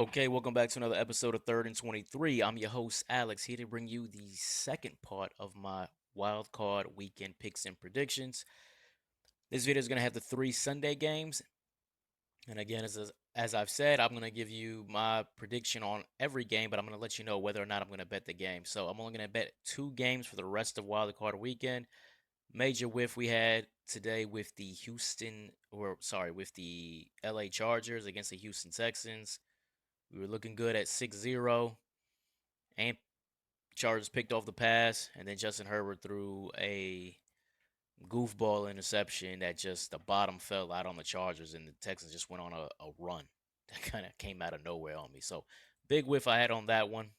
Okay, welcome back to another episode of Third and 23. I'm your host, Alex, here to bring you the second part of my wild card weekend picks and predictions. This video is going to have the three Sunday games. And again, as I've said, I'm going to give you my prediction on every game, but I'm going to let you know whether or not I'm going to bet the game. So I'm only going to bet two games for the rest of wild card weekend. Major whiff we had today with the with the LA Chargers against the Houston Texans. We were looking good at 6-0. And Chargers picked off the pass, and then Justin Herbert threw a goofball interception that just the bottom fell out on the Chargers, and the Texans just went on a run that kind of came out of nowhere on me. So big whiff I had on that one.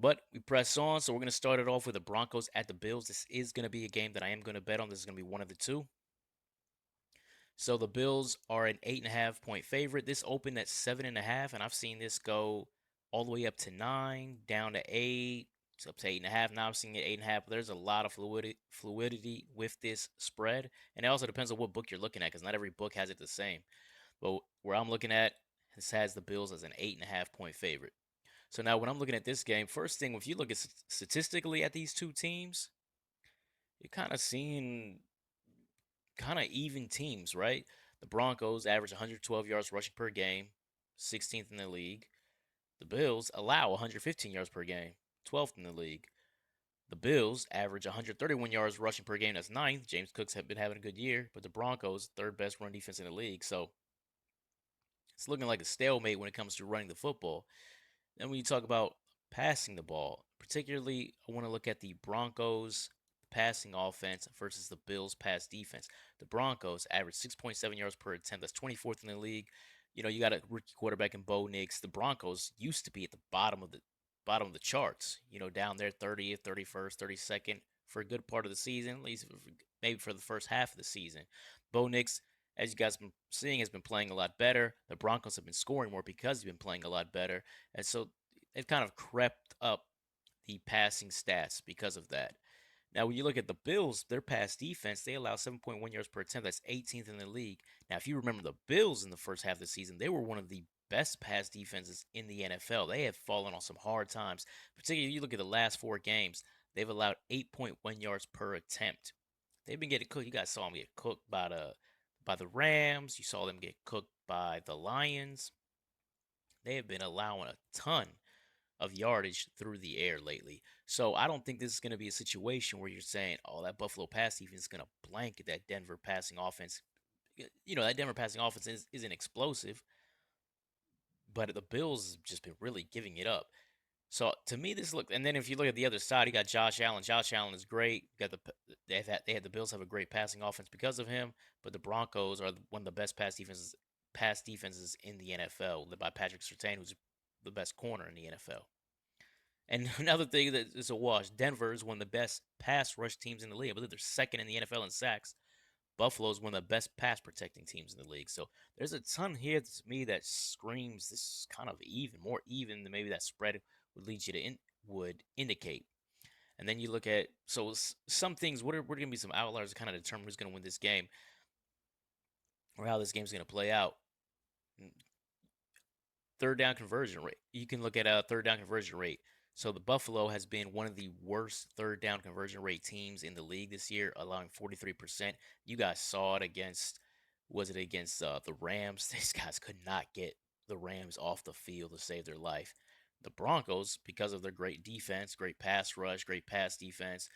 But we press on, so we're going to start it off with the Broncos at the Bills. This is going to be a game that I am going to bet on. This is going to be one of the two. So the Bills are an 8.5 point favorite. This opened at 7.5, and I've seen this go all the way up to 9, down to 8, up to 8.5. Now I'm seeing it 8.5. But there's a lot of fluidity with this spread, and it also depends on what book you're looking at, because not every book has it the same. But where I'm looking at, this has the Bills as an 8.5 point favorite. So now when I'm looking at this game, first thing, if you look at statistically at these two teams, you're kind of seeing kind of even teams, right? The Broncos average 112 yards rushing per game, 16th in the league. The Bills allow 115 yards per game, 12th in the league. The Bills average 131 yards rushing per game, that's ninth. James Cook's have been having a good year, but the Broncos, third best run defense in the league. So it's looking like a stalemate when it comes to running the football. Then when you talk about passing the ball, particularly I want to look at the Broncos passing offense versus the Bills pass defense. The Broncos average 6.7 yards per attempt. That's 24th in the league. You know, you got a rookie quarterback in Bo Nix. The Broncos used to be at the bottom of the charts, you know, down there 30th, 31st, 32nd for a good part of the season, at least maybe for the first half of the season. Bo Nix, as you guys have been seeing, has been playing a lot better. The Broncos have been scoring more because he's been playing a lot better. And so they've kind of crept up the passing stats because of that. Now, when you look at the Bills, their pass defense, they allow 7.1 yards per attempt. That's 18th in the league. Now, if you remember the Bills in the first half of the season, they were one of the best pass defenses in the NFL. They have fallen on some hard times. Particularly, if you look at the last four games, they've allowed 8.1 yards per attempt. They've been getting cooked. You guys saw them get cooked by the Rams. You saw them get cooked by the Lions. They have been allowing a ton of yardage through the air lately. So I don't think this is going to be a situation where you're saying, oh, that Buffalo pass defense is going to blanket that Denver passing offense. You know, that Denver passing offense isn't explosive, but the Bills have just been really giving it up. So to me, this look, and then if you look at the other side, you got Josh Allen. Josh Allen is great. You got they had the Bills have a great passing offense because of him, but the Broncos are one of the best pass defenses in the NFL, led by Patrick Surtain, who's the best corner in the NFL. And another thing that is a wash, Denver is one of the best pass rush teams in the league. I believe they're second in the NFL in sacks. Buffalo is one of the best pass protecting teams in the league. So there's a ton here to me that screams this is kind of even, more even than maybe that spread would lead you to would indicate. And then you look at some things. What are going to be some outliers to kind of determine who's going to win this game or how this game's going to play out? Third down conversion rate. You can look at a third down conversion rate. So the Buffalo has been one of the worst third down conversion rate teams in the league this year, allowing 43%. You guys saw it against, was it against the Rams? These guys could not get the Rams off the field to save their life. The Broncos, because of their great defense, great pass rush, great pass defense,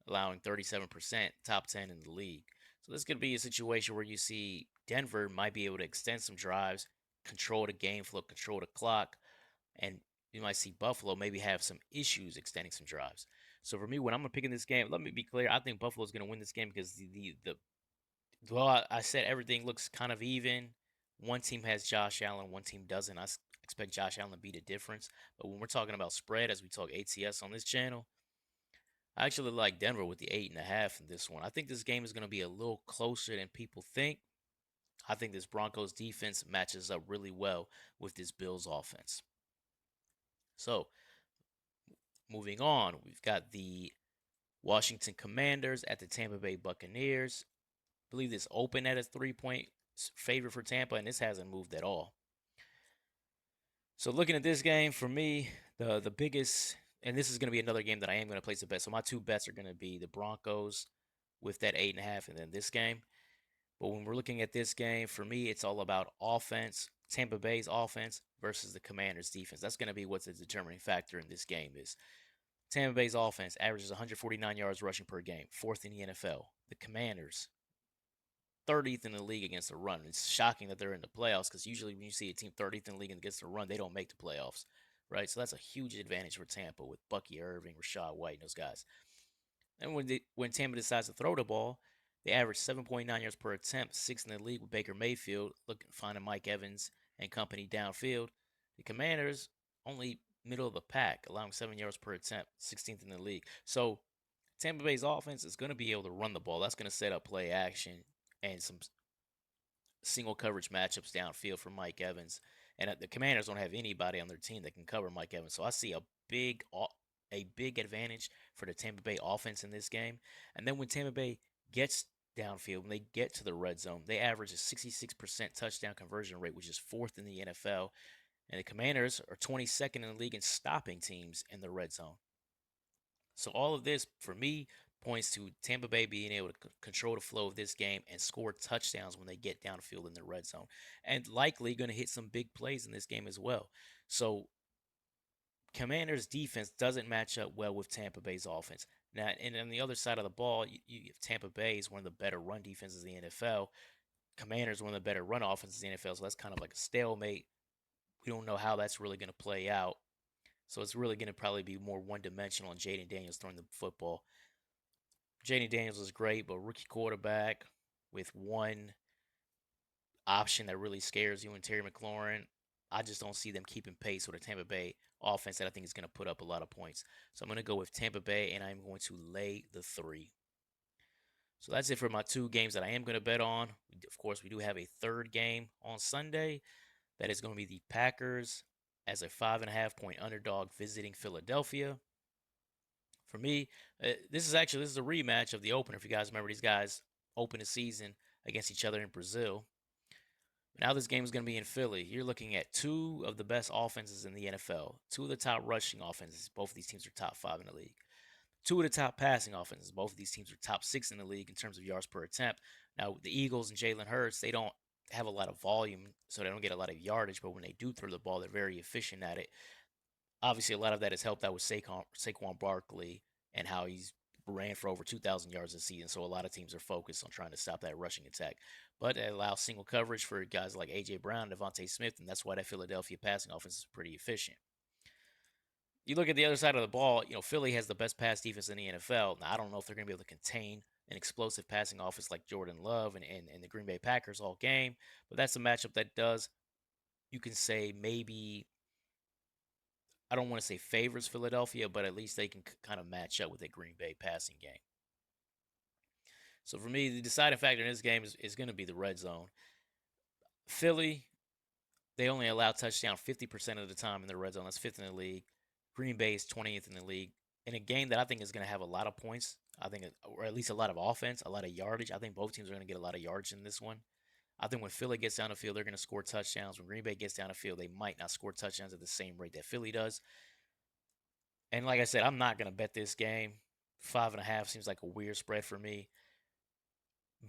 allowing 37%, top 10 in the league. So this could be a situation where you see Denver might be able to extend some drives, control the game flow, control the clock, and you might see Buffalo maybe have some issues extending some drives. So for me, when I'm picking this game, let me be clear. I think Buffalo's going to win this game because the well, I said everything looks kind of even. One team has Josh Allen, one team doesn't. I expect Josh Allen to be the difference. But when we're talking about spread, as we talk ATS on this channel, I actually like Denver with the 8.5 in this one. I think this game is going to be a little closer than people think. I think this Broncos defense matches up really well with this Bills offense. So, moving on, we've got the Washington Commanders at the Tampa Bay Buccaneers. I believe this opened at a 3-point favorite for Tampa, and this hasn't moved at all. So looking at this game for me, the biggest, and this is going to be another game that I am going to place a bet. So my two bets are going to be the Broncos with that 8.5, and then this game. But when we're looking at this game, for me, it's all about offense. Tampa Bay's offense versus the Commanders' defense. That's going to be what's the determining factor in this game. Is Tampa Bay's offense averages 149 yards rushing per game, fourth in the NFL. The Commanders, 30th in the league against the run. It's shocking that they're in the playoffs because usually when you see a team 30th in the league against the run, they don't make the playoffs, right? So that's a huge advantage for Tampa with Bucky Irving, Rashad White, and those guys. And when Tampa decides to throw the ball, they average 7.9 yards per attempt, sixth in the league with Baker Mayfield, looking finding Mike Evans and company downfield. The Commanders only middle of the pack, allowing 7 yards per attempt, 16th in the league. So Tampa Bay's offense is going to be able to run the ball. That's going to set up play action and some single coverage matchups downfield for Mike Evans. And the Commanders don't have anybody on their team that can cover Mike Evans. So I see a big advantage for the Tampa Bay offense in this game. And then when Tampa Bay gets downfield, when they get to the red zone, they average a 66% touchdown conversion rate, which is fourth in the NFL. And the Commanders are 22nd in the league in stopping teams in the red zone. So all of this, for me, points to Tampa Bay being able to control the flow of this game and score touchdowns when they get downfield in the red zone, and likely going to hit some big plays in this game as well. So Commanders' defense doesn't match up well with Tampa Bay's offense. Now, and on the other side of the ball, you have Tampa Bay is one of the better run defenses in the NFL. Commanders one of the better run offenses in the NFL. So that's kind of like a stalemate. We don't know how that's really going to play out. So it's really going to probably be more one-dimensional on Jaden Daniels throwing the football. Jaden Daniels is great, but rookie quarterback with one option that really scares you and Terry McLaurin, I just don't see them keeping pace with a Tampa Bay offense that I think is going to put up a lot of points. So I'm going to go with Tampa Bay, and I'm going to lay the 3. So that's it for my two games that I am going to bet on. Of course, we do have a third game on Sunday. That is going to be the Packers as a 5.5 point underdog visiting Philadelphia. For me, this is a rematch of the opener. If you guys remember, these guys opened the season against each other in Brazil. Now this game is going to be in Philly. You're looking at two of the best offenses in the NFL, two of the top rushing offenses. Both of these teams are top 5 in the league. Two of the top passing offenses. Both of these teams are top 6 in the league in terms of yards per attempt. Now the Eagles and Jalen Hurts, they don't have a lot of volume, so they don't get a lot of yardage. But when they do throw the ball, they're very efficient at it. Obviously, a lot of that has helped out with Saquon Barkley and how he's ran for over 2,000 yards this season. So a lot of teams are focused on trying to stop that rushing attack. But it allows single coverage for guys like A.J. Brown and Devontae Smith, and that's why that Philadelphia passing offense is pretty efficient. You look at the other side of the ball, Philly has the best pass defense in the NFL. Now, I don't know if they're going to be able to contain an explosive passing offense like Jordan Love and the Green Bay Packers all game, but that's a matchup that does, you can say, maybe I don't want to say favors Philadelphia, but at least they can kind of match up with a Green Bay passing game. So for me, the deciding factor in this game is going to be the red zone. Philly, they only allow touchdown 50% of the time in the red zone. That's fifth in the league. Green Bay is 20th in the league. In a game that I think is going to have a lot of points, I think, or at least a lot of offense, a lot of yardage. I think both teams are going to get a lot of yards in this one. I think when Philly gets down the field, they're going to score touchdowns. When Green Bay gets down the field, they might not score touchdowns at the same rate that Philly does. And like I said, I'm not going to bet this game. 5.5 seems like a weird spread for me.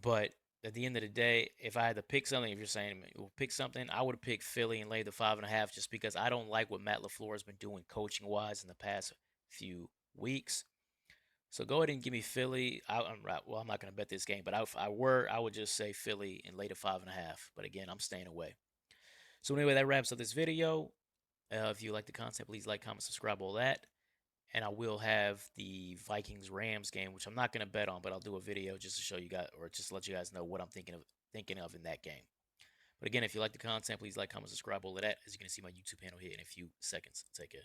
But at the end of the day, if I had to pick something, if you're saying we'll pick something, I would have picked Philly and laid the 5.5 just because I don't like what Matt LaFleur has been doing coaching wise in the past few weeks. So go ahead and give me Philly. Well, I'm not going to bet this game, but if I were, I would just say Philly and lay the 5.5. But again, I'm staying away. So anyway, that wraps up this video. If you like the content, please like, comment, subscribe, all that. And I will have the Vikings Rams game, which I'm not going to bet on, but I'll do a video just to show you guys, or just to let you guys know what I'm thinking of in that game. But again, if you like the content, please like, comment, subscribe, all of that. As you can see, my YouTube handle here in a few seconds. Take care.